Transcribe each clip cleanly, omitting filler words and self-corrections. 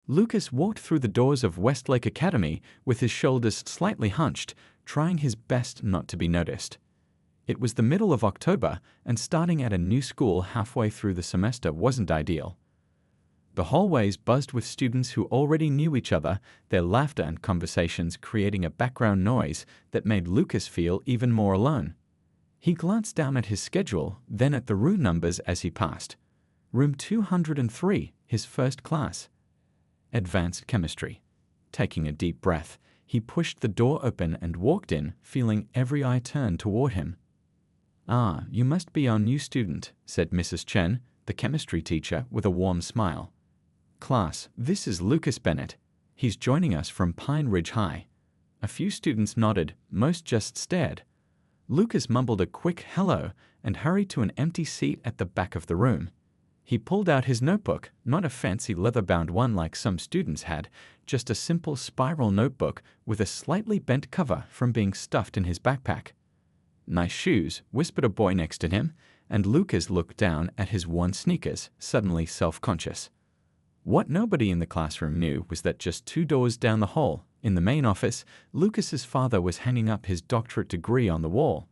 Lucas walked through the doors of Westlake Academy with his shoulders slightly hunched, trying his best not to be noticed. It was the middle of October, and starting at a new school halfway through the semester wasn't ideal. The hallways buzzed with students who already knew each other, their laughter and conversations creating a background noise that made Lucas feel even more alone. He glanced down at his schedule, then at the room numbers as he passed. Room 203, his first class. Advanced Chemistry. Taking a deep breath, he pushed the door open and walked in, feeling every eye turn toward him. "Ah, you must be our new student," said Mrs. Chen, the chemistry teacher, with a warm smile. "Class, this is Lucas Bennett. He's joining us from Pine Ridge High." A few students nodded, most just stared. Lucas mumbled a quick hello and hurried to an empty seat at the back of the room. He pulled out his notebook, not a fancy leather-bound one like some students had, just a simple spiral notebook with a slightly bent cover from being stuffed in his backpack. "Nice shoes," whispered a boy next to him, and Lucas looked down at his worn sneakers, suddenly self-conscious. What nobody in the classroom knew was that just 2 doors down the hall, in the main office, Lucas's father was hanging up his doctorate degree on the wall.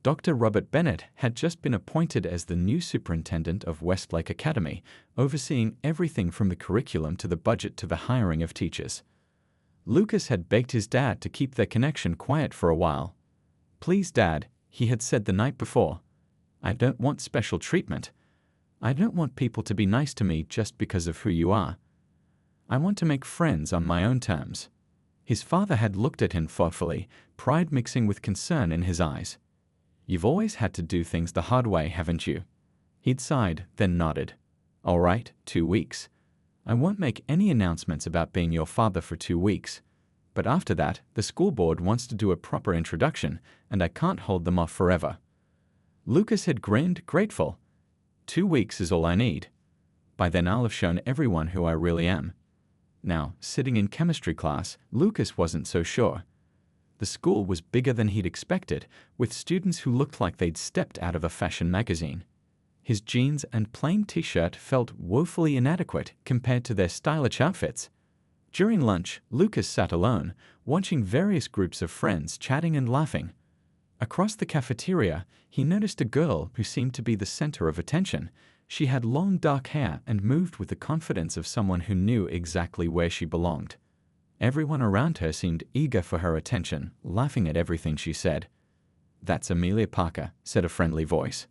Dr. Robert Bennett had just been appointed as the new superintendent of Westlake Academy, overseeing everything from the curriculum to the budget to the hiring of teachers. Lucas had begged his dad to keep their connection quiet for a while. "Please, Dad," he had said the night before. "I don't want special treatment. I don't want people to be nice to me just because of who you are. I want to make friends on my own terms." His father had looked at him thoughtfully, pride mixing with concern in his eyes. "You've always had to do things the hard way, haven't you?" He'd sighed, then nodded. "All right, 2 weeks. I won't make any announcements about being your father for 2 weeks. But after that, the school board wants to do a proper introduction, and I can't hold them off forever." Lucas had grinned, grateful. 2 weeks is all I need. By then I'll have shown everyone who I really am. Now, sitting in chemistry class, Lucas wasn't so sure. The school was bigger than he'd expected, with students who looked like they'd stepped out of a fashion magazine. His jeans and plain t-shirt felt woefully inadequate compared to their stylish outfits. During lunch, Lucas sat alone, watching various groups of friends chatting and laughing. Across the cafeteria, he noticed a girl who seemed to be the center of attention. She had long dark hair and moved with the confidence of someone who knew exactly where she belonged. Everyone around her seemed eager for her attention, laughing at everything she said. "That's Amelia Parker," said a friendly voice.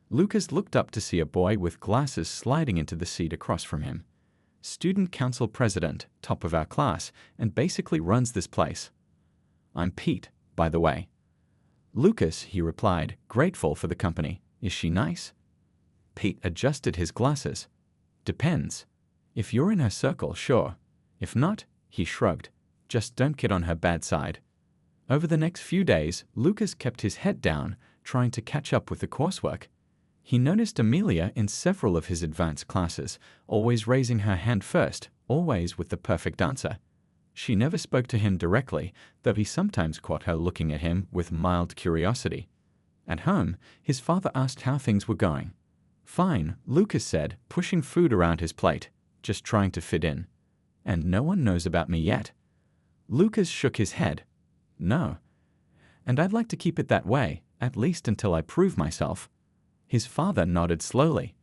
Lucas looked up to see a boy with glasses sliding into the seat across from him. "Student council president, top of our class, and basically runs this place. I'm Pete, by the way." "Lucas," he replied, grateful for the company. "Is she nice?" Pete adjusted his glasses. "Depends. If you're in her circle, sure. If not," he shrugged, "just don't get on her bad side." Over the next few days, Lucas kept his head down, trying to catch up with the coursework. He noticed Amelia in several of his advanced classes, always raising her hand first, always with the perfect answer. She never spoke to him directly, though he sometimes caught her looking at him with mild curiosity. At home, his father asked how things were going. "Fine," Lucas said, pushing food around his plate, "just trying to fit in. And no one knows about me yet." Lucas shook his head. "No. And I'd like to keep it that way, at least until I prove myself." His father nodded slowly.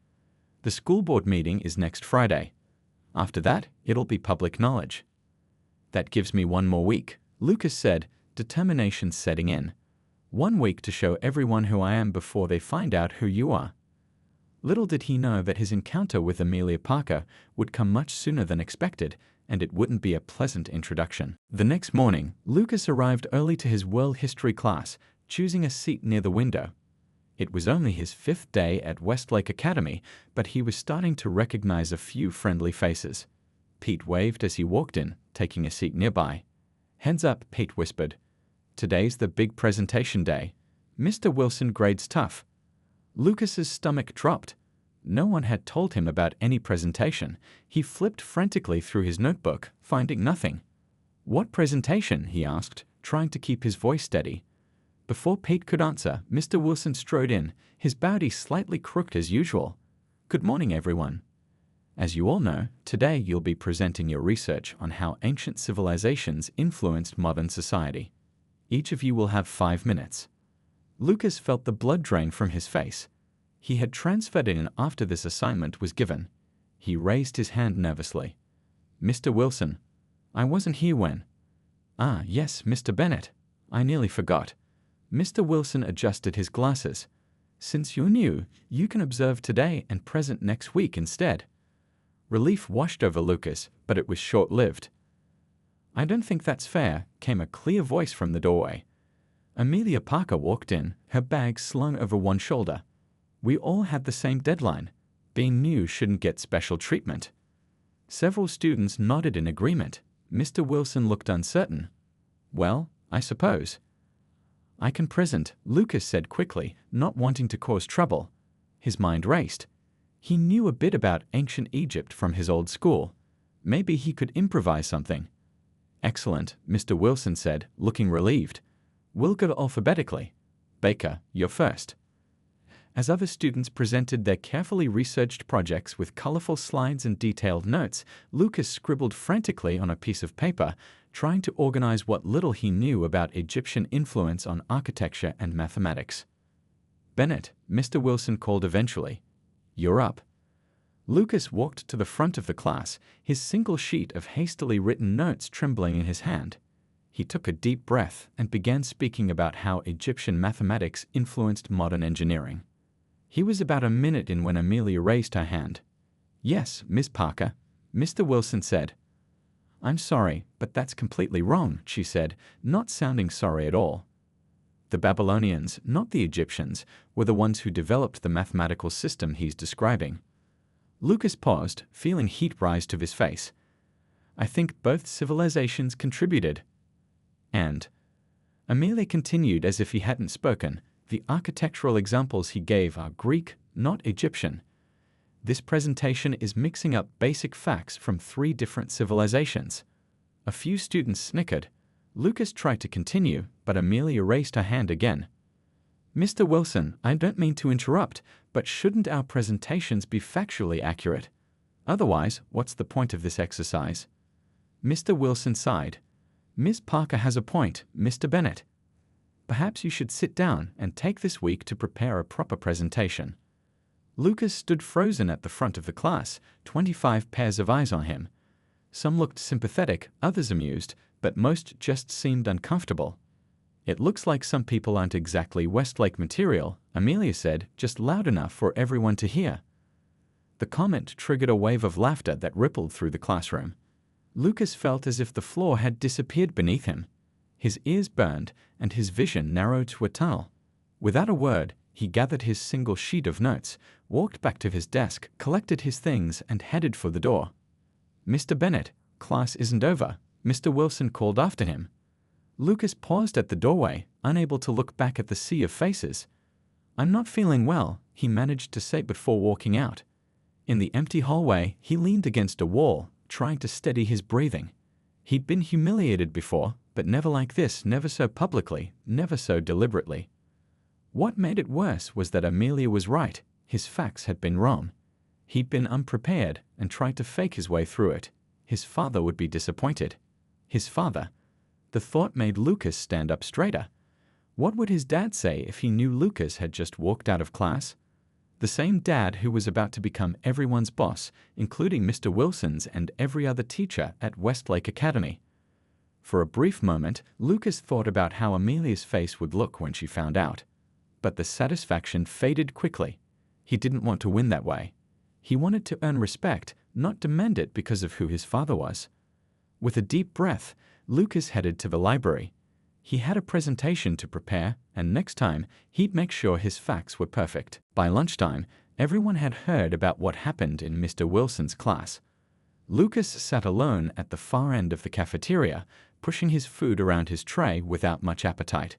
"The school board meeting is next Friday. After that, it'll be public knowledge." "That gives me 1 more week," Lucas said, determination setting in. 1 week to show everyone who I am before they find out who you are." Little did he know that his encounter with Amelia Parker would come much sooner than expected, and it wouldn't be a pleasant introduction. The next morning, Lucas arrived early to his world history class, choosing a seat near the window. It was only his 5th day at Westlake Academy, but he was starting to recognize a few friendly faces. Pete waved as he walked in, taking a seat nearby. "Heads up," Pete whispered. "Today's the big presentation day. Mr. Wilson grades tough." Lucas's stomach dropped. No one had told him about any presentation. He flipped frantically through his notebook, finding nothing. "What presentation?" he asked, trying to keep his voice steady. Before Pete could answer, Mr. Wilson strode in, his body slightly crooked as usual. "Good morning, everyone." As you all know, today you'll be presenting your research on how ancient civilizations influenced modern society. Each of you will have 5 minutes. Lucas felt the blood drain from his face. He had transferred in after this assignment was given. He raised his hand nervously. Mr. Wilson, I wasn't here when. Ah, yes, Mr. Bennett. I nearly forgot. Mr. Wilson adjusted his glasses. Since you're new, you can observe today and present next week instead. Relief washed over Lucas, but it was short-lived. I don't think that's fair, came a clear voice from the doorway. Amelia Parker walked in, her bag slung over one shoulder. We all had the same deadline. Being new shouldn't get special treatment. Several students nodded in agreement. Mr. Wilson looked uncertain. Well, I suppose. I can present, Lucas said quickly, not wanting to cause trouble. His mind raced. He knew a bit about ancient Egypt from his old school. Maybe he could improvise something. Excellent, Mr. Wilson said, looking relieved. We'll go alphabetically. Baker, you're first. As other students presented their carefully researched projects with colorful slides and detailed notes, Lucas scribbled frantically on a piece of paper, trying to organize what little he knew about Egyptian influence on architecture and mathematics. Bennett, Mr. Wilson called eventually. You're up. Lucas walked to the front of the class, his single sheet of hastily written notes trembling in his hand. He took a deep breath and began speaking about how Egyptian mathematics influenced modern engineering. He was about a minute in when Amelia raised her hand. Yes, Miss Parker, Mr. Wilson said. I'm sorry, but that's completely wrong, she said, not sounding sorry at all. The Babylonians, not the Egyptians, were the ones who developed the mathematical system he's describing. Lucas paused, feeling heat rise to his face. I think both civilizations contributed. And Amelia continued as if he hadn't spoken. The architectural examples he gave are Greek, not Egyptian. This presentation is mixing up basic facts from 3 different civilizations. A few students snickered. Lucas tried to continue, but Amelia raised her hand again. Mr. Wilson, I don't mean to interrupt, but shouldn't our presentations be factually accurate? Otherwise, what's the point of this exercise? Mr. Wilson sighed. Miss Parker has a point, Mr. Bennett. Perhaps you should sit down and take this week to prepare a proper presentation. Lucas stood frozen at the front of the class, 25 pairs of eyes on him. Some looked sympathetic, others amused, but most just seemed uncomfortable. It looks like some people aren't exactly Westlake material, Amelia said, just loud enough for everyone to hear. The comment triggered a wave of laughter that rippled through the classroom. Lucas felt as if the floor had disappeared beneath him. His ears burned, and his vision narrowed to a tunnel. Without a word, he gathered his single sheet of notes, walked back to his desk, collected his things, and headed for the door. Mr. Bennett, class isn't over, Mr. Wilson called after him. Lucas paused at the doorway, unable to look back at the sea of faces. I'm not feeling well, he managed to say before walking out. In the empty hallway, he leaned against a wall, trying to steady his breathing. He'd been humiliated before, but never like this, never so publicly, never so deliberately. What made it worse was that Amelia was right. His facts had been wrong. He'd been unprepared and tried to fake his way through it. His father would be disappointed. His father. The thought made Lucas stand up straighter. What would his dad say if he knew Lucas had just walked out of class? The same dad who was about to become everyone's boss, including Mr. Wilson's and every other teacher at Westlake Academy. For a brief moment, Lucas thought about how Amelia's face would look when she found out. But the satisfaction faded quickly. He didn't want to win that way. He wanted to earn respect, not demand it because of who his father was. With a deep breath, Lucas headed to the library. He had a presentation to prepare, and next time, he'd make sure his facts were perfect. By lunchtime, everyone had heard about what happened in Mr. Wilson's class. Lucas sat alone at the far end of the cafeteria, pushing his food around his tray without much appetite.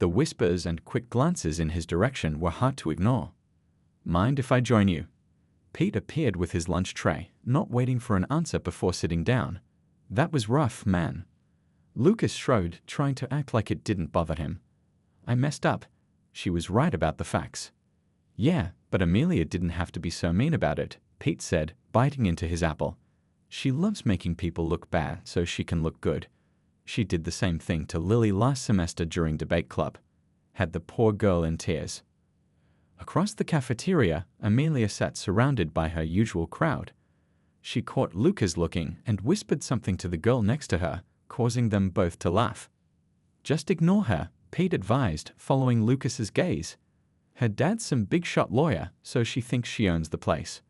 The whispers and quick glances in his direction were hard to ignore. Mind if I join you? Pete appeared with his lunch tray, not waiting for an answer before sitting down. That was rough, man. Lucas shrugged, trying to act like it didn't bother him. I messed up. She was right about the facts. Yeah, but Amelia didn't have to be so mean about it, Pete said, biting into his apple. She loves making people look bad so she can look good. She did the same thing to Lily last semester during debate club. Had the poor girl in tears. Across the cafeteria, Amelia sat surrounded by her usual crowd. She caught Lucas looking and whispered something to the girl next to her, causing them both to laugh. Just ignore her, Pete advised, following Lucas's gaze. Her dad's some big-shot lawyer, so she thinks she owns the place.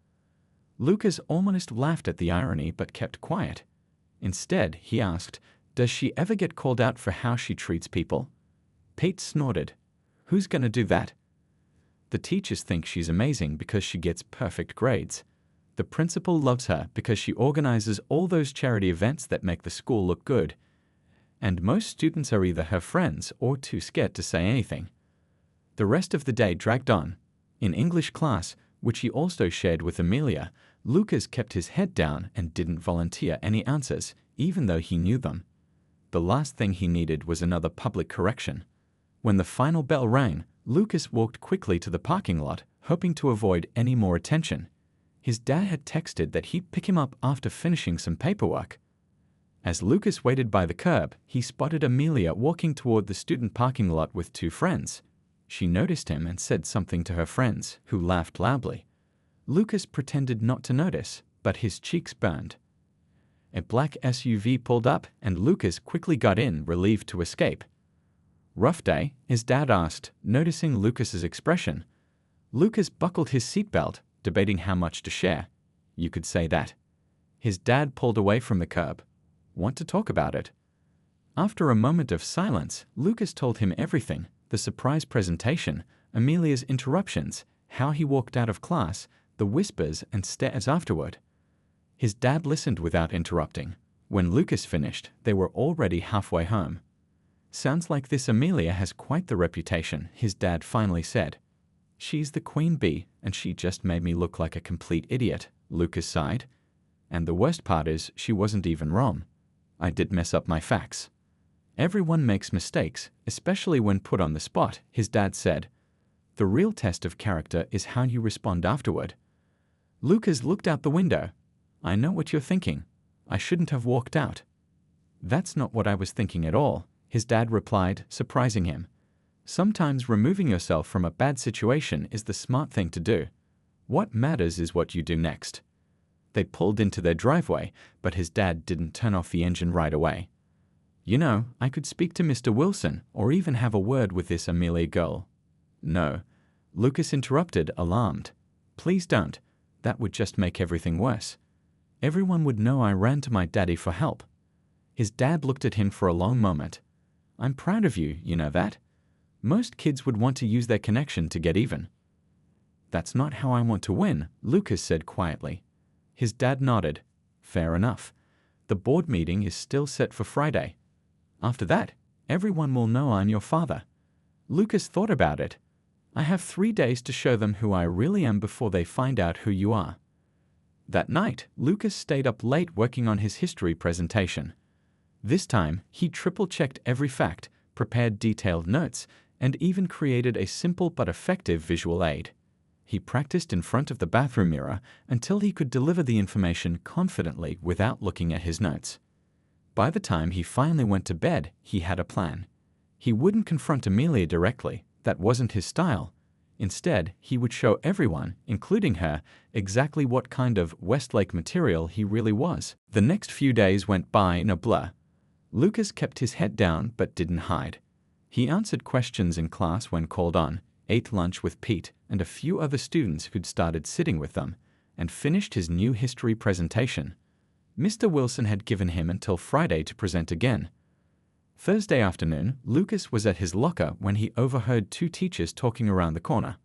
Lucas almost laughed at the irony but kept quiet. Instead, he asked, "Does she ever get called out for how she treats people?" Pete snorted. "Who's gonna do that?" The teachers think she's amazing because she gets perfect grades. The principal loves her because she organizes all those charity events that make the school look good. And most students are either her friends or too scared to say anything. The rest of the day dragged on. In English class, which he also shared with Amelia, Lucas kept his head down and didn't volunteer any answers, even though he knew them. The last thing he needed was another public correction. When the final bell rang, Lucas walked quickly to the parking lot, hoping to avoid any more attention. His dad had texted that he'd pick him up after finishing some paperwork. As Lucas waited by the curb, he spotted Amelia walking toward the student parking lot with two friends. She noticed him and said something to her friends, who laughed loudly. Lucas pretended not to notice, but his cheeks burned. A black SUV pulled up, and Lucas quickly got in, relieved to escape. "Rough day?" his dad asked, noticing Lucas's expression. Lucas buckled his seatbelt, debating how much to share. You could say that. His dad pulled away from the curb. "Want to talk about it?" After a moment of silence, Lucas told him everything: the surprise presentation, Amelia's interruptions, how he walked out of class, the whispers and stares afterward. His dad listened without interrupting. When Lucas finished, they were already halfway home. "Sounds like this Amelia has quite the reputation," his dad finally said. "She's the queen bee, and she just made me look like a complete idiot," Lucas sighed. "And the worst part is, she wasn't even wrong. I did mess up my facts." "Everyone makes mistakes, especially when put on the spot," his dad said. "The real test of character is how you respond afterward." Lucas looked out the window. "I know what you're thinking. I shouldn't have walked out." "That's not what I was thinking at all," his dad replied, surprising him. "Sometimes removing yourself from a bad situation is the smart thing to do. What matters is what you do next." They pulled into their driveway, but his dad didn't turn off the engine right away. "You know, I could speak to Mr. Wilson or even have a word with this Amelia girl." "No," Lucas interrupted, alarmed. "Please don't. That would just make everything worse. Everyone would know I ran to my daddy for help." His dad looked at him for a long moment. "I'm proud of you, you know that. Most kids would want to use their connection to get even." "That's not how I want to win," Lucas said quietly. His dad nodded. "Fair enough. The board meeting is still set for Friday. After that, everyone will know I'm your father." Lucas thought about it. "I have 3 days to show them who I really am before they find out who you are." That night, Lucas stayed up late working on his history presentation. This time, he triple-checked every fact, prepared detailed notes, and even created a simple but effective visual aid. He practiced in front of the bathroom mirror until he could deliver the information confidently without looking at his notes. By the time he finally went to bed, he had a plan. He wouldn't confront Amelia directly. That wasn't his style. Instead, he would show everyone, including her, exactly what kind of Westlake material he really was. The next few days went by in a blur. Lucas kept his head down but didn't hide. He answered questions in class when called on, ate lunch with Pete and a few other students who'd started sitting with them, and finished his new history presentation. Mr. Wilson had given him until Friday to present again. Thursday afternoon, Lucas was at his locker when he overheard two teachers talking around the corner.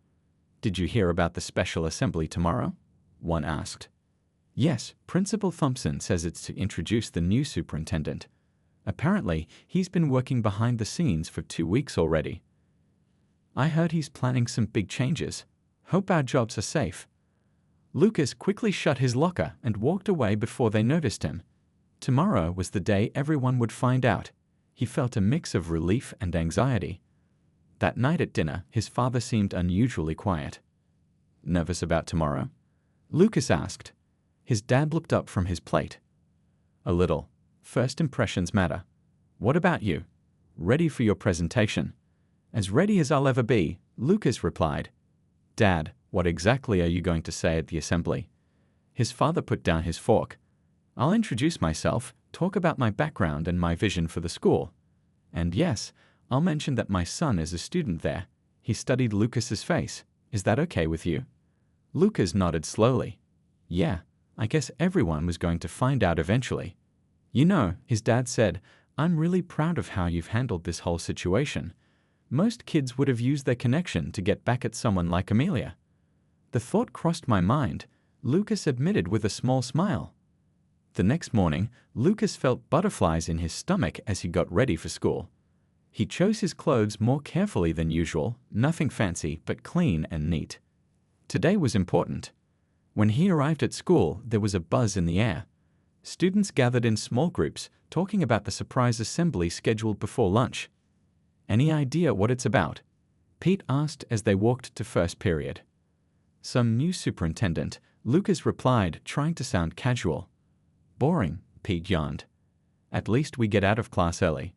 "Did you hear about the special assembly tomorrow?" one asked. "Yes, Principal Thompson says it's to introduce the new superintendent. Apparently, he's been working behind the scenes for 2 weeks already. I heard he's planning some big changes. Hope our jobs are safe." Lucas quickly shut his locker and walked away before they noticed him. Tomorrow was the day everyone would find out. He felt a mix of relief and anxiety. That night at dinner, his father seemed unusually quiet. "Nervous about tomorrow?" Lucas asked. His dad looked up from his plate. A little. First impressions matter. What about you? Ready for your presentation? As ready as I'll ever be, Lucas replied. Dad, what exactly are you going to say at the assembly? His father put down his fork. I'll introduce myself, talk about my background and my vision for the school. And yes, I'll mention that my son is a student there. He studied Lucas's face. Is that okay with you? Lucas nodded slowly. Yeah, I guess everyone was going to find out eventually. You know, his dad said, I'm really proud of how you've handled this whole situation. Most kids would have used their connection to get back at someone like Amelia. The thought crossed my mind, Lucas admitted with a small smile. The next morning, Lucas felt butterflies in his stomach as he got ready for school. He chose his clothes more carefully than usual, nothing fancy but clean and neat. Today was important. When he arrived at school, there was a buzz in the air. Students gathered in small groups, talking about the surprise assembly scheduled before lunch. Any idea what it's about? Pete asked as they walked to first period. Some new superintendent, Lucas replied, trying to sound casual. Boring, Pete yawned. At least we get out of class early.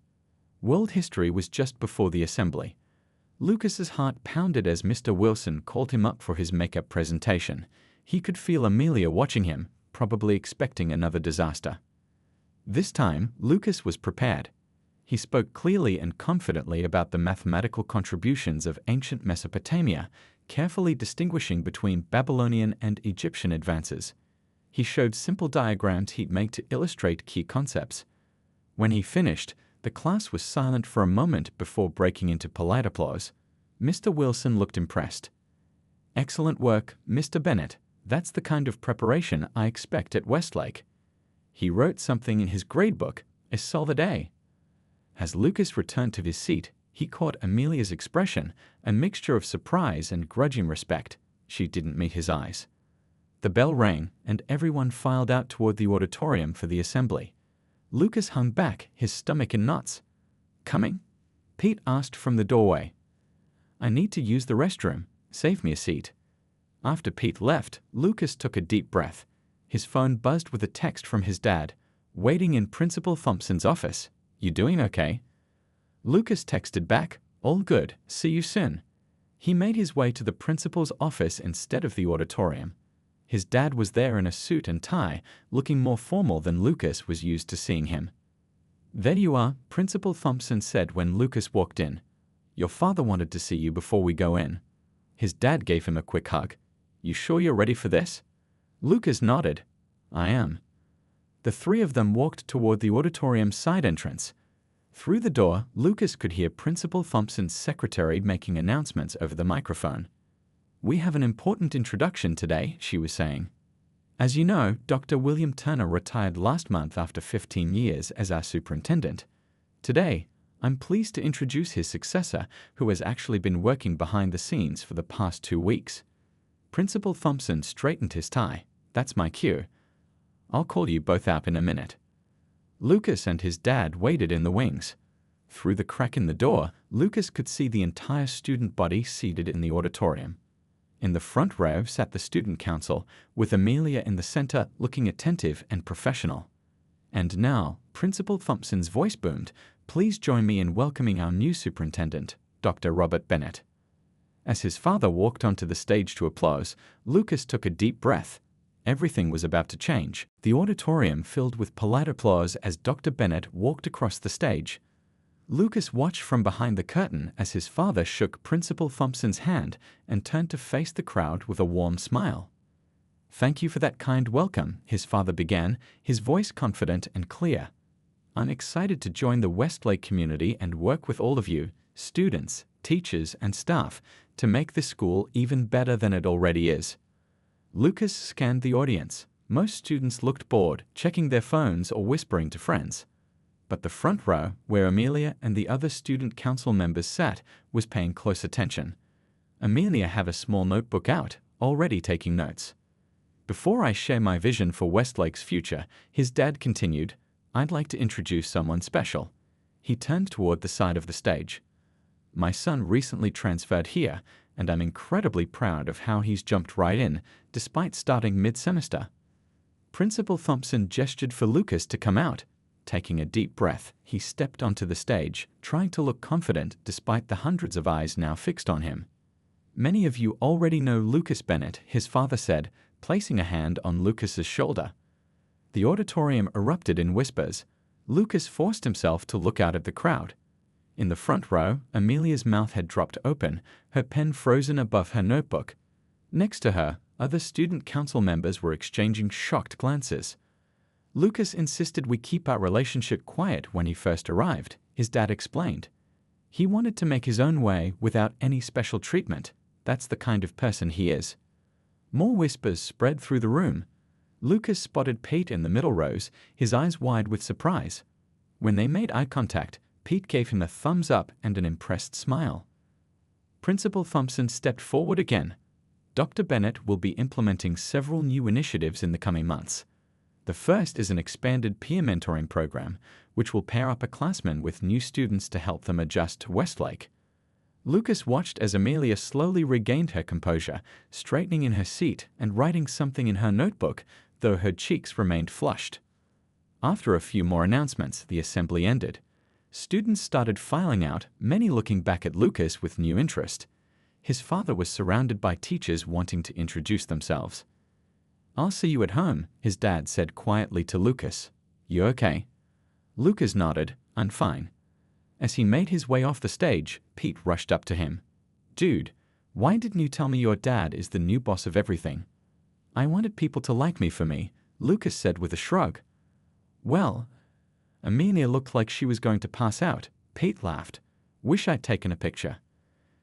World history was just before the assembly. Lucas's heart pounded as Mr. Wilson called him up for his makeup presentation. He could feel Amelia watching him, probably expecting another disaster. This time, Lucas was prepared. He spoke clearly and confidently about the mathematical contributions of ancient Mesopotamia, carefully distinguishing between Babylonian and Egyptian advances. He showed simple diagrams he'd make to illustrate key concepts. When he finished, the class was silent for a moment before breaking into polite applause. Mr. Wilson looked impressed. Excellent work, Mr. Bennett. That's the kind of preparation I expect at Westlake. He wrote something in his gradebook, a solid A. As Lucas returned to his seat, he caught Amelia's expression, a mixture of surprise and grudging respect. She didn't meet his eyes. The bell rang, and everyone filed out toward the auditorium for the assembly. Lucas hung back, his stomach in knots. Coming? Pete asked from the doorway. I need to use the restroom. Save me a seat. After Pete left, Lucas took a deep breath. His phone buzzed with a text from his dad. Waiting in Principal Thompson's office. You doing okay? Lucas texted back, all good, see you soon. He made his way to the principal's office instead of the auditorium. His dad was there in a suit and tie, looking more formal than Lucas was used to seeing him. There you are, Principal Thompson said when Lucas walked in. Your father wanted to see you before we go in. His dad gave him a quick hug. You sure you're ready for this? Lucas nodded. I am. The three of them walked toward the auditorium's side entrance. Through the door, Lucas could hear Principal Thompson's secretary making announcements over the microphone. We have an important introduction today, she was saying. As you know, Dr. William Turner retired last month after 15 years as our superintendent. Today, I'm pleased to introduce his successor, who has actually been working behind the scenes for the past 2 weeks. Principal Thompson straightened his tie. That's my cue. I'll call you both out in a minute. Lucas and his dad waited in the wings. Through the crack in the door, Lucas could see the entire student body seated in the auditorium. In the front row sat the student council, with Amelia in the center looking attentive and professional. And now, Principal Thompson's voice boomed, please join me in welcoming our new superintendent, Dr. Robert Bennett. As his father walked onto the stage to applause, Lucas took a deep breath. Everything was about to change. The auditorium filled with polite applause as Dr. Bennett walked across the stage. Lucas watched from behind the curtain as his father shook Principal Thompson's hand and turned to face the crowd with a warm smile. Thank you for that kind welcome, his father began, his voice confident and clear. I'm excited to join the Westlake community and work with all of you, students, teachers, and staff, to make this school even better than it already is. Lucas scanned the audience. Most students looked bored, checking their phones or whispering to friends. But the front row, where Amelia and the other student council members sat, was paying close attention. Amelia had a small notebook out, already taking notes. Before I share my vision for Westlake's future, his dad continued, I'd like to introduce someone special. He turned toward the side of the stage. My son recently transferred here, and I'm incredibly proud of how he's jumped right in, despite starting mid-semester. Principal Thompson gestured for Lucas to come out. Taking a deep breath, he stepped onto the stage, trying to look confident despite the hundreds of eyes now fixed on him. "Many of you already know Lucas Bennett," his father said, placing a hand on Lucas's shoulder. The auditorium erupted in whispers. Lucas forced himself to look out at the crowd. In the front row, Amelia's mouth had dropped open, her pen frozen above her notebook. Next to her, other student council members were exchanging shocked glances. "Lucas insisted we keep our relationship quiet when he first arrived," his dad explained. "He wanted to make his own way without any special treatment. That's the kind of person he is." More whispers spread through the room. Lucas spotted Pete in the middle rows, his eyes wide with surprise. When they made eye contact, Pete gave him a thumbs up and an impressed smile. Principal Thompson stepped forward again. "Dr. Bennett will be implementing several new initiatives in the coming months. The first is an expanded peer mentoring program, which will pair upperclassmen with new students to help them adjust to Westlake." Lucas watched as Amelia slowly regained her composure, straightening in her seat and writing something in her notebook, though her cheeks remained flushed. After a few more announcements, the assembly ended. Students started filing out, many looking back at Lucas with new interest. His father was surrounded by teachers wanting to introduce themselves. "I'll see you at home," his dad said quietly to Lucas. "You okay?" Lucas nodded. "I'm fine." As he made his way off the stage, Pete rushed up to him. "Dude, why didn't you tell me your dad is the new boss of everything?" "I wanted people to like me for me," Lucas said with a shrug. "Well," Amelia looked like she was going to pass out. Pete laughed. "Wish I'd taken a picture."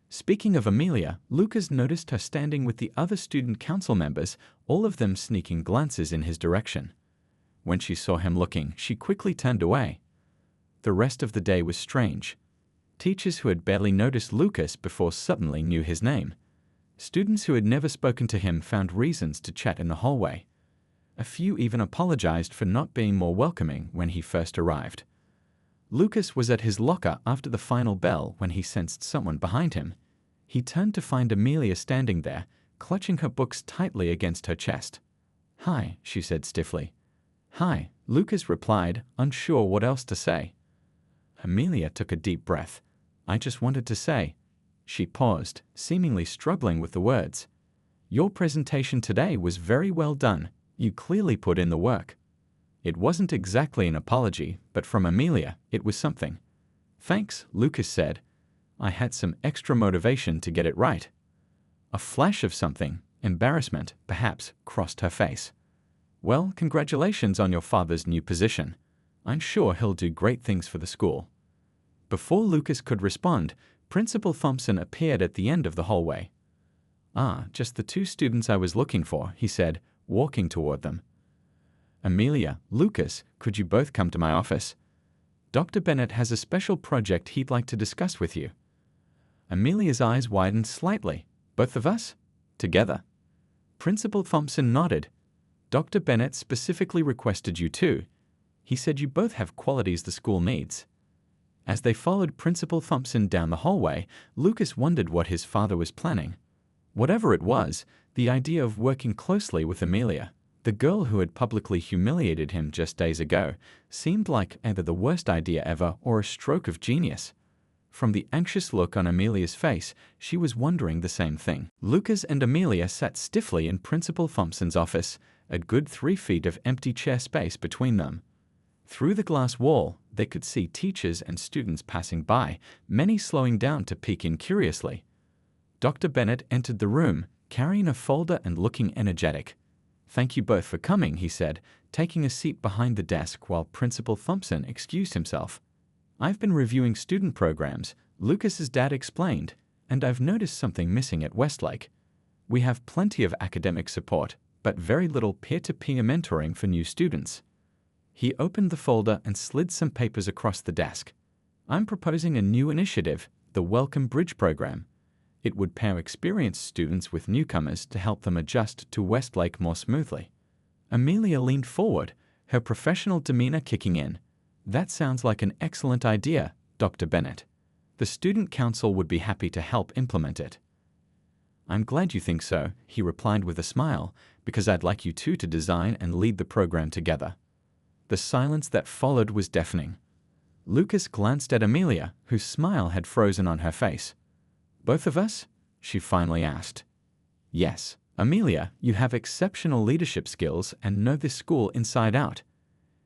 Speaking of Amelia, Lucas noticed her standing with the other student council members, all of them sneaking glances in his direction. When she saw him looking, she quickly turned away. The rest of the day was strange. Teachers who had barely noticed Lucas before suddenly knew his name. Students who had never spoken to him found reasons to chat in the hallway. A few even apologized for not being more welcoming when he first arrived. Lucas was at his locker after the final bell when he sensed someone behind him. He turned to find Amelia standing there, clutching her books tightly against her chest. "Hi," she said stiffly. "Hi," Lucas replied, unsure what else to say. Amelia took a deep breath. "I just wanted to say." She paused, seemingly struggling with the words. "Your presentation today was very well done. You clearly put in the work." It wasn't exactly an apology, but from Amelia, it was something. "Thanks," Lucas said. "I had some extra motivation to get it right." A flash of something, embarrassment, perhaps, crossed her face. "Well, congratulations on your father's new position. I'm sure he'll do great things for the school." Before Lucas could respond, Principal Thompson appeared at the end of the hallway. "Ah, just the two students I was looking for," he said, walking toward them. "Amelia, Lucas, could you both come to my office? Dr. Bennett has a special project he'd like to discuss with you." Amelia's eyes widened slightly. "Both of us? Together?" Principal Thompson nodded. "Dr. Bennett specifically requested you too. He said you both have qualities the school needs." As they followed Principal Thompson down the hallway, Lucas wondered what his father was planning. Whatever it was, the idea of working closely with Amelia, the girl who had publicly humiliated him just days ago, seemed like either the worst idea ever or a stroke of genius. From the anxious look on Amelia's face, she was wondering the same thing. Lucas and Amelia sat stiffly in Principal Thompson's office, a good 3 feet of empty chair space between them. Through the glass wall, they could see teachers and students passing by, many slowing down to peek in curiously. Dr. Bennett entered the room, carrying a folder and looking energetic. "Thank you both for coming," he said, taking a seat behind the desk while Principal Thompson excused himself. "I've been reviewing student programs," Lucas's dad explained, "and I've noticed something missing at Westlake. We have plenty of academic support, but very little peer-to-peer mentoring for new students." He opened the folder and slid some papers across the desk. "I'm proposing a new initiative, the Welcome Bridge program. It would pair experienced students with newcomers to help them adjust to Westlake more smoothly." Amelia leaned forward, her professional demeanor kicking in. "That sounds like an excellent idea, Dr. Bennett. The student council would be happy to help implement it." "I'm glad you think so," he replied with a smile, because I'd like you two to design and lead the program together." The silence that followed was deafening. Lucas glanced at Amelia, whose smile had frozen on her face. "Both of us?" she finally asked. "Yes. Amelia, you have exceptional leadership skills and know this school inside out.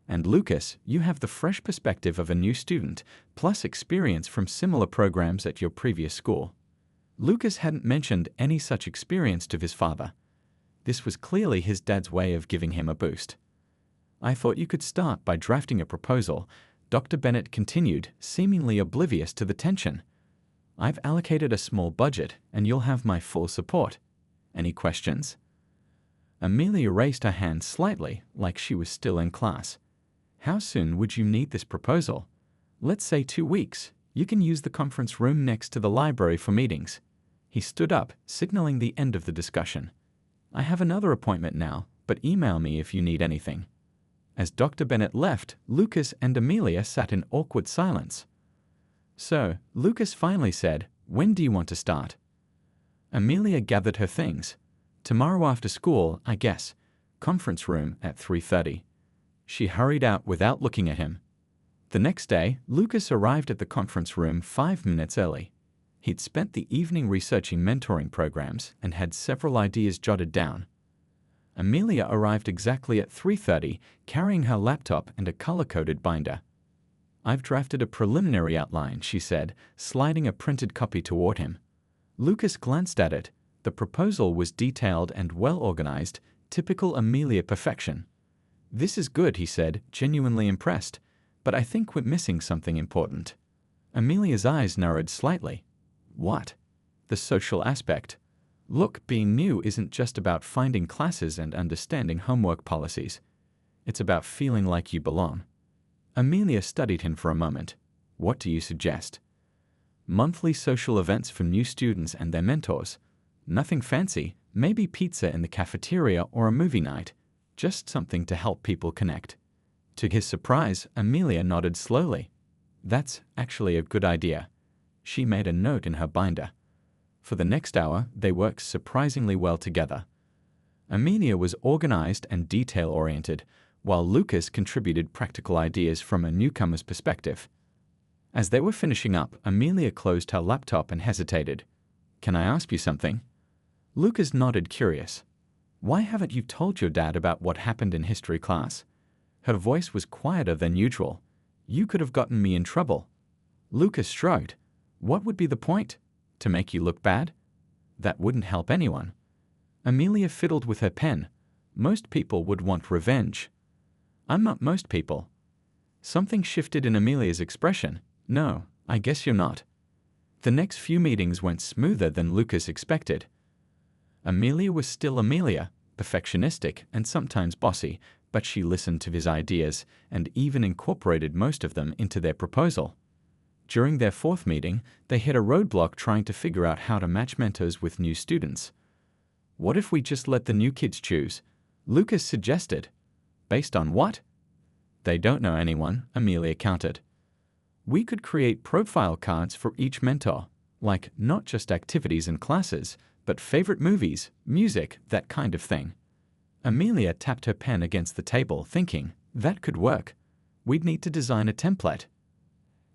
And Lucas, you have the fresh perspective of a new student, plus experience from similar programs at your previous school." Lucas hadn't mentioned any such experience to his father. This was clearly his dad's way of giving him a boost. "I thought you could start by drafting a proposal," Dr. Bennett continued, seemingly oblivious to the tension. "I've allocated a small budget, and you'll have my full support. Any questions?" Amelia raised her hand slightly, like she was still in class. "How soon would you need this proposal?" "Let's say 2 weeks. You can use the conference room next to the library for meetings." He stood up, signaling the end of the discussion. "I have another appointment now, but email me if you need anything." As Dr. Bennett left, Lucas and Amelia sat in awkward silence. "So," Lucas finally said, "when do you want to start?" Amelia gathered her things. "Tomorrow after school, I guess. Conference room at 3:30. She hurried out without looking at him. The next day, Lucas arrived at the conference room 5 minutes early. He'd spent the evening researching mentoring programs and had several ideas jotted down. Amelia arrived exactly at 3:30, carrying her laptop and a color-coded binder. "I've drafted a preliminary outline," she said, sliding a printed copy toward him. Lucas glanced at it. The proposal was detailed and well-organized, typical Amelia perfection. "This is good," he said, genuinely impressed, "but I think we're missing something important." Amelia's eyes narrowed slightly. "What?" "The social aspect. Look, being new isn't just about finding classes and understanding homework policies. It's about feeling like you belong." Amelia studied him for a moment. "What do you suggest?" "Monthly social events for new students and their mentors. Nothing fancy, maybe pizza in the cafeteria or a movie night. Just something to help people connect." To his surprise, Amelia nodded slowly. "That's actually a good idea." She made a note in her binder. For the next hour, they worked surprisingly well together. Amelia was organized and detail-oriented, while Lucas contributed practical ideas from a newcomer's perspective. As they were finishing up, Amelia closed her laptop and hesitated. "Can I ask you something?" Lucas nodded, curious. "Why haven't you told your dad about what happened in history class?" Her voice was quieter than usual. "You could have gotten me in trouble." Lucas shrugged. "What would be the point? To make you look bad? That wouldn't help anyone." Amelia fiddled with her pen. "Most people would want revenge." "I'm not most people." Something shifted in Amelia's expression. "No, I guess you're not." The next few meetings went smoother than Lucas expected. Amelia was still Amelia, perfectionistic and sometimes bossy, but she listened to his ideas and even incorporated most of them into their proposal. During their 4th meeting, they hit a roadblock trying to figure out how to match mentors with new students. "What if we just let the new kids choose?" Lucas suggested. "Based on what?" "They don't know anyone," Amelia countered. "We could create profile cards for each mentor, like not just activities and classes, but favorite movies, music, that kind of thing." Amelia tapped her pen against the table, thinking, that could work. We'd need to design a template.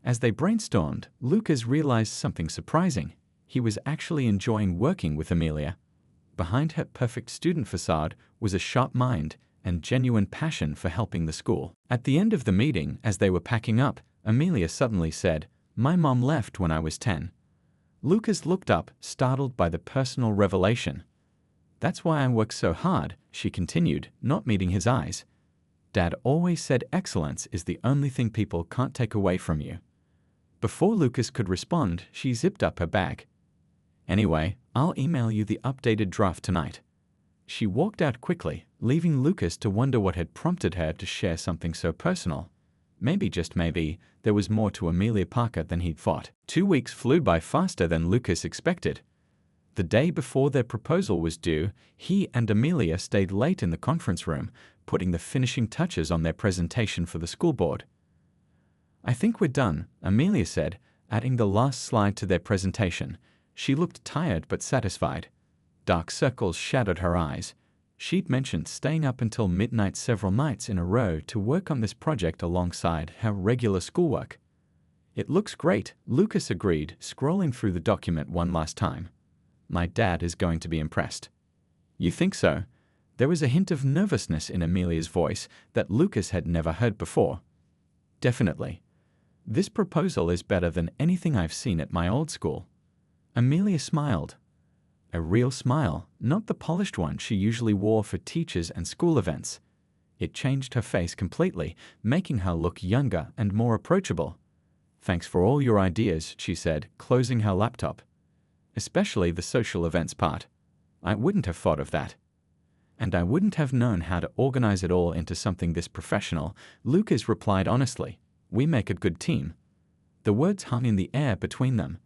As they brainstormed, Lucas realized something surprising. He was actually enjoying working with Amelia. Behind her perfect student facade was a sharp mind and genuine passion for helping the school. At the end of the meeting, as they were packing up, Amelia suddenly said, "My mom left when I was 10. Lucas looked up, startled by the personal revelation. "That's why I work so hard," she continued, not meeting his eyes. "Dad always said excellence is the only thing people can't take away from you." Before Lucas could respond, she zipped up her bag. "Anyway, I'll email you the updated draft tonight." She walked out quickly, leaving Lucas to wonder what had prompted her to share something so personal. Maybe, just maybe, there was more to Amelia Parker than he'd thought. 2 weeks flew by faster than Lucas expected. The day before their proposal was due, he and Amelia stayed late in the conference room, putting the finishing touches on their presentation for the school board. "I think we're done," Amelia said, adding the last slide to their presentation. She looked tired but satisfied. Dark circles shadowed her eyes. She'd mentioned staying up until midnight several nights in a row to work on this project alongside her regular schoolwork. "It looks great," Lucas agreed, scrolling through the document one last time. "My dad is going to be impressed." "You think so?" There was a hint of nervousness in Amelia's voice that Lucas had never heard before. "Definitely. This proposal is better than anything I've seen at my old school." Amelia smiled. A real smile, not the polished one she usually wore for teachers and school events. It changed her face completely, making her look younger and more approachable. "Thanks for all your ideas," she said, closing her laptop. "Especially the social events part. I wouldn't have thought of that. And I wouldn't have known how to organize it all into something this professional," Lucas replied honestly. "We make a good team." The words hung in the air between them.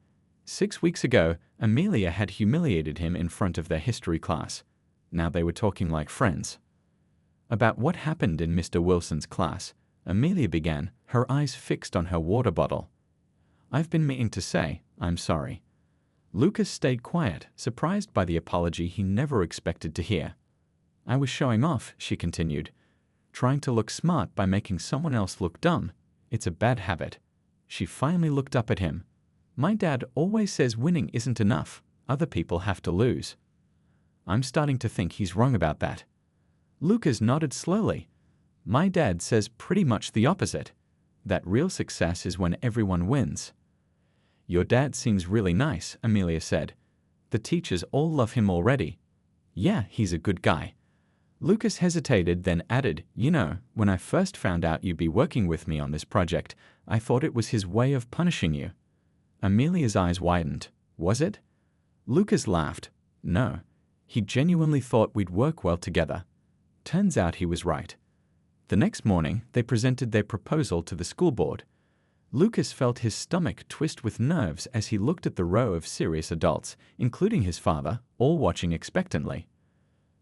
6 weeks ago, Amelia had humiliated him in front of their history class. Now they were talking like friends. "About what happened in Mr. Wilson's class," Amelia began, her eyes fixed on her water bottle. "I've been meaning to say, I'm sorry." Lucas stayed quiet, surprised by the apology he never expected to hear. "I was showing off," she continued. "Trying to look smart by making someone else look dumb. It's a bad habit." She finally looked up at him. "My dad always says winning isn't enough. Other people have to lose." "I'm starting to think he's wrong about that." Lucas nodded slowly. "My dad says pretty much the opposite. That real success is when everyone wins." "Your dad seems really nice," Amelia said. "The teachers all love him already." "Yeah, he's a good guy." Lucas hesitated, then added, "You know, when I first found out you'd be working with me on this project, I thought it was his way of punishing you." Amelia's eyes widened. "Was it?" Lucas laughed. "No. He genuinely thought we'd work well together." Turns out he was right. The next morning, they presented their proposal to the school board. Lucas felt his stomach twist with nerves as he looked at the row of serious adults, including his father, all watching expectantly.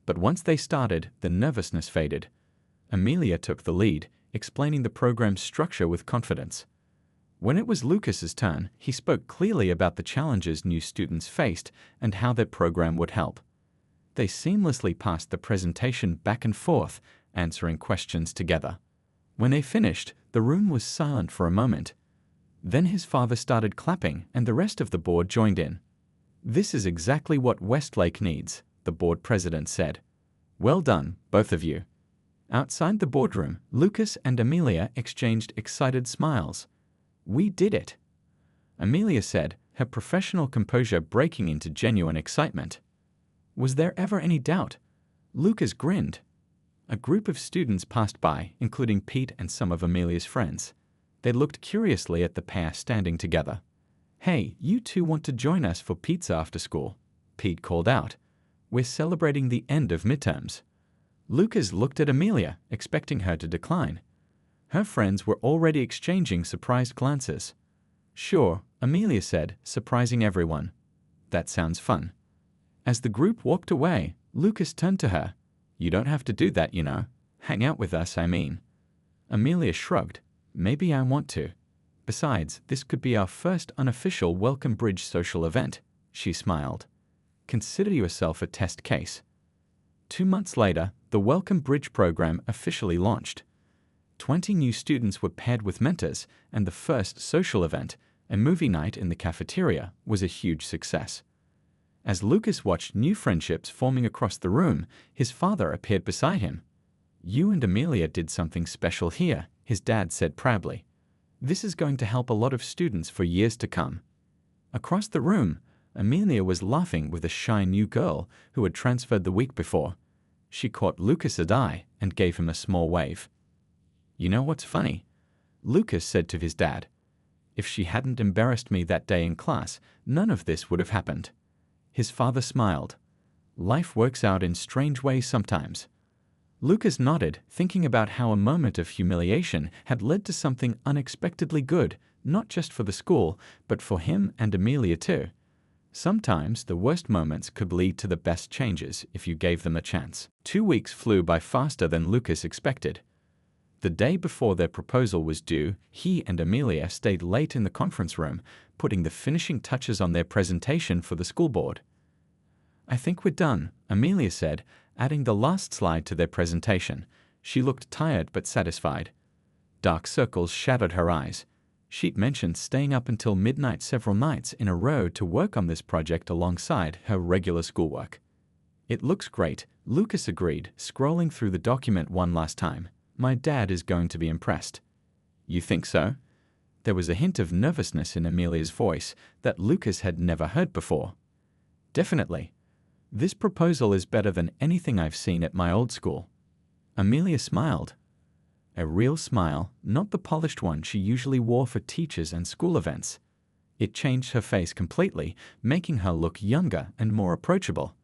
But once they started, the nervousness faded. Amelia took the lead, explaining the program's structure with confidence. When it was Lucas's turn, he spoke clearly about the challenges new students faced and how their program would help. They seamlessly passed the presentation back and forth, answering questions together. When they finished, the room was silent for a moment. Then his father started clapping, and the rest of the board joined in. "This is exactly what Westlake needs," the board president said. "Well done, both of you." Outside the boardroom, Lucas and Amelia exchanged excited smiles. "We did it," Amelia said, her professional composure breaking into genuine excitement. "Was there ever any doubt?" Lucas grinned. A group of students passed by, including Pete and some of Amelia's friends. They looked curiously at the pair standing together. "Hey, you two want to join us for pizza after school?" Pete called out. "We're celebrating the end of midterms." Lucas looked at Amelia, expecting her to decline. Her friends were already exchanging surprised glances. "Sure," Amelia said, surprising everyone. "That sounds fun." As the group walked away, Lucas turned to her. "You don't have to do that, you know. Hang out with us, I mean." Amelia shrugged. "Maybe I want to. Besides, this could be our first unofficial Welcome Bridge social event." She smiled. "Consider yourself a test case." 2 months later, the Welcome Bridge program officially launched. 20 new students were paired with mentors, and the first social event, a movie night in the cafeteria, was a huge success. As Lucas watched new friendships forming across the room, his father appeared beside him. "You and Amelia did something special here," his dad said proudly. "This is going to help a lot of students for years to come." Across the room, Amelia was laughing with a shy new girl who had transferred the week before. She caught Lucas's eye and gave him a small wave. "You know what's funny?" Lucas said to his dad. "If she hadn't embarrassed me that day in class, none of this would have happened." His father smiled. "Life works out in strange ways sometimes." Lucas nodded, thinking about how a moment of humiliation had led to something unexpectedly good, not just for the school, but for him and Amelia too. Sometimes the worst moments could lead to the best changes if you gave them a chance. 2 weeks flew by faster than Lucas expected. The day before their proposal was due, he and Amelia stayed late in the conference room, putting the finishing touches on their presentation for the school board. "I think we're done," Amelia said, adding the last slide to their presentation. She looked tired but satisfied. Dark circles shadowed her eyes. She'd mentioned staying up until midnight several nights in a row to work on this project alongside her regular schoolwork. "It looks great," Lucas agreed, scrolling through the document one last time. "My dad is going to be impressed." "You think so?" There was a hint of nervousness in Amelia's voice that Lucas had never heard before. "Definitely. This proposal is better than anything I've seen at my old school." Amelia smiled. A real smile, not the polished one she usually wore for teachers and school events. It changed her face completely, making her look younger and more approachable.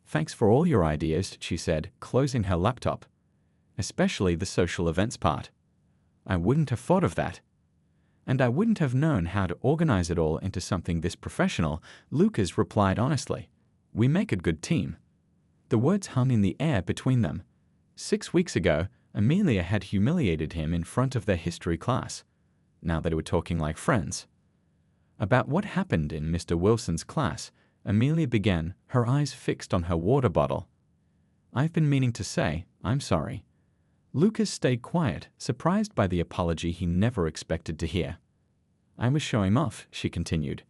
"Thanks for all your ideas," she said, closing her laptop. "Especially the social events part. I wouldn't have thought of that. And I wouldn't have known how to organize it all into something this professional," Lucas replied honestly. "We make a good team." The words hung in the air between them. 6 weeks ago, Amelia had humiliated him in front of their history class. Now they were talking like friends. About what happened in Mr. Wilson's class, Amelia began, her eyes fixed on her water bottle. "I've been meaning to say, I'm sorry." Lucas stayed quiet, surprised by the apology he never expected to hear. "I was showing off," she continued.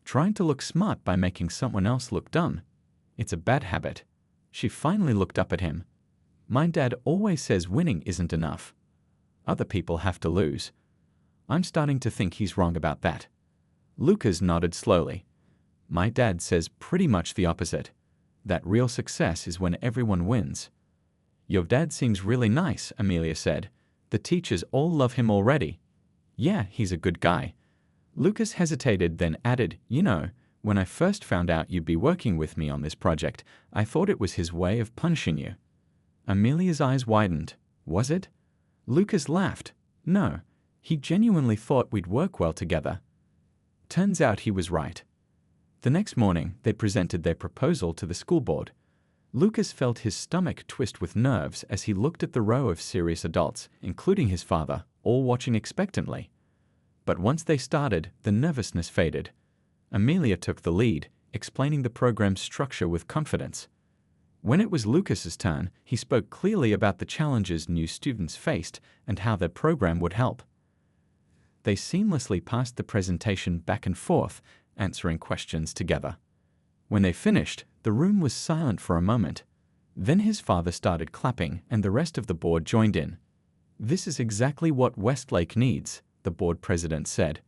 "Trying to look smart by making someone else look dumb. It's a bad habit." She finally looked up at him. "My dad always says winning isn't enough. Other people have to lose. I'm starting to think he's wrong about that." Lucas nodded slowly. "My dad says pretty much the opposite. That real success is when everyone wins." "Your dad seems really nice," Amelia said. "The teachers all love him already." "Yeah, he's a good guy." Lucas hesitated, then added, "You know, when I first found out you'd be working with me on this project, I thought it was his way of punishing you." Amelia's eyes widened. "Was it?" Lucas laughed. "No, he genuinely thought we'd work well together." Turns out he was right. The next morning, they presented their proposal to the school board. Lucas felt his stomach twist with nerves as he looked at the row of serious adults, including his father, all watching expectantly. But once they started, the nervousness faded. Amelia took the lead, explaining the program's structure with confidence. When it was Lucas's turn, he spoke clearly about the challenges new students faced and how their program would help. They seamlessly passed the presentation back and forth, answering questions together. When they finished, the room was silent for a moment. Then his father started clapping, and the rest of the board joined in. "This is exactly what Westlake needs," the board president said.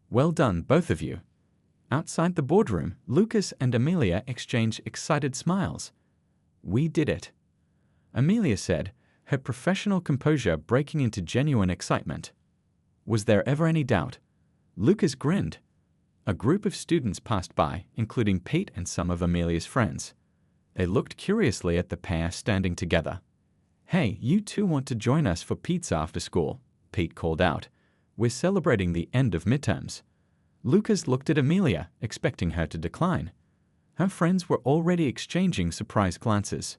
"Well done, both of you." Outside the boardroom, Lucas and Amelia exchanged excited smiles. "We did it," Amelia said, her professional composure breaking into genuine excitement. "Was there ever any doubt?" Lucas grinned. A group of students passed by, including Pete and some of Amelia's friends. They looked curiously at the pair standing together. "Hey, you two want to join us for pizza after school?" Pete called out. "We're celebrating the end of midterms." Lucas looked at Amelia, expecting her to decline. Her friends were already exchanging surprised glances.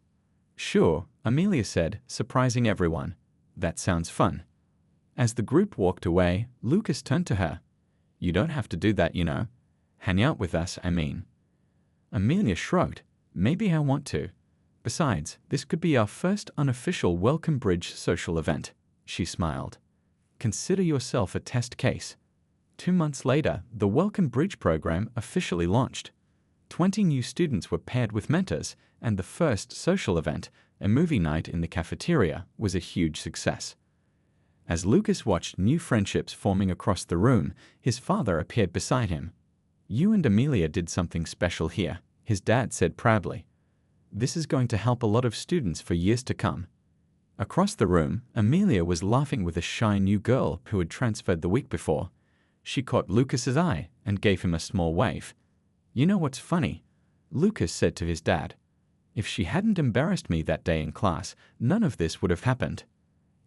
"Sure," Amelia said, surprising everyone. "That sounds fun." As the group walked away, Lucas turned to her. "You don't have to do that, you know. Hang out with us, I mean." Amelia shrugged. "Maybe I want to. Besides, this could be our first unofficial Welcome Bridge social event." She smiled. "Consider yourself a test case." 2 months later, the Welcome Bridge program officially launched. 20 new students were paired with mentors, and the first social event, a movie night in the cafeteria, was a huge success. As Lucas watched new friendships forming across the room, his father appeared beside him. "You and Amelia did something special here," his dad said proudly. "This is going to help a lot of students for years to come." Across the room, Amelia was laughing with a shy new girl who had transferred the week before. She caught Lucas's eye and gave him a small wave. "You know what's funny?" Lucas said to his dad. "If she hadn't embarrassed me that day in class, none of this would have happened."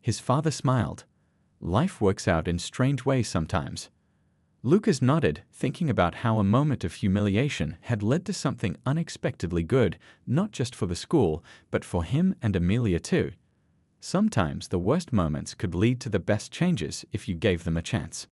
His father smiled. "Life works out in strange ways sometimes." Lucas nodded, thinking about how a moment of humiliation had led to something unexpectedly good, not just for the school, but for him and Amelia too. Sometimes the worst moments could lead to the best changes if you gave them a chance.